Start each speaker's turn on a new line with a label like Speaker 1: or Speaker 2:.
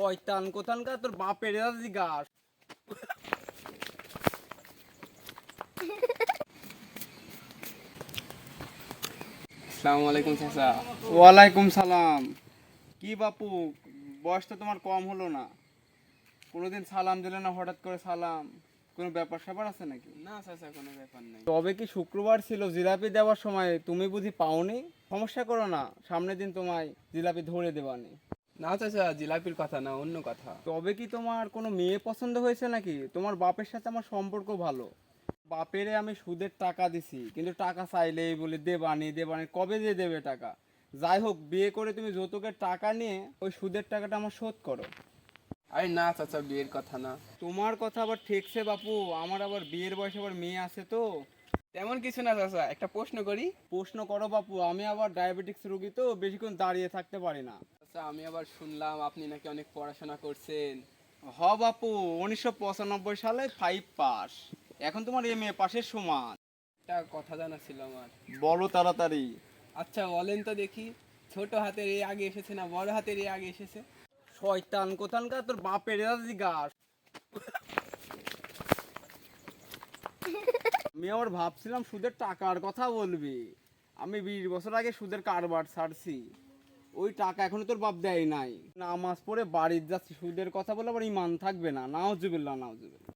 Speaker 1: শয়তান কোথানকার তোর বাপের জিগাস।
Speaker 2: আসসালামু আলাইকুম চাচা।
Speaker 1: ওয়ালাইকুম সালাম। কি বাপু, বয়স তো তোমার কম হলো না, কোনোদিন সালাম দিলে না, হঠাৎ করে সালাম, কোনো ব্যাপার স্যাপার আছে নাকি?
Speaker 2: না চাচা, কোনো ব্যাপার নাই।
Speaker 1: তবে কি শুক্রবার ছিল, জিলাপি দেওয়ার সময় তুমি বুঝি পাওনি? সমস্যা করো না, সামনের দিন তোমায় জিলাপি ধরে দেবানি।
Speaker 2: না চাচা, জিলাপির কথা না, অন্য কথা।
Speaker 1: তবে কি তোমার কোনো মেয়ে পছন্দ হয়েছে নাকি? তোমার বাপের সাথে আমার সম্পর্ক ভালো, বাপেরে আমি সুদের টাকা দিছি, কিন্তু টাকা চাইলেই বলে দেবানি দেবানি, কবে যে দেবে টাকা? যাই হোক, বিয়ে করে তুমি যৌতুকের টাকা নিয়ে ওই সুদের টাকাটা আমার শোধ করো।
Speaker 2: আরে না চাচা, বিয়ের কথা না।
Speaker 1: তোমার কথা আবার ঠেকছে বাপু, আমার আবার বিয়ের বয়সে আবার মেয়ে আছে তো।
Speaker 2: তেমন কিছু না চাচা, একটা প্রশ্ন করি।
Speaker 1: প্রশ্ন করো বাপু, আমি আবার ডায়াবেটিক্স রোগী তো, বেশিক্ষণ দাঁড়িয়ে থাকতে পারি না।
Speaker 2: চাচা, আমি আবার শুনলাম আপনি নাকি অনেক পড়াশোনা করছেন।
Speaker 1: হ বাপু, 1995 সালে 5 পাস, এখন তোমার MA পাশের সমান।
Speaker 2: একটা কথা জানা ছিল আমার।
Speaker 1: বলো তাড়াতাড়ি।
Speaker 2: আচ্ছা বলেন তো দেখি, ছোট হাতের এ আগে এসেছে না বড় হাতের এ আগে এসেছে?
Speaker 1: শয়তান কোথানকার তোর বাপের জিগাস। আমি আবার ভাবছিলাম সুদের টাকার কথা বলবি। আমি 20 বছর আগে সুদের কারবার ছাড়ছি, ওই টাকা এখনো তোর বাপ দেয় নাই। নামাজ পড়ে বাড়ির যাচ্ছি, সুদের কথা বলে আবার ইমান থাকবে না। নাউজুবিল্লাহ নাউজুবিল্লাহ।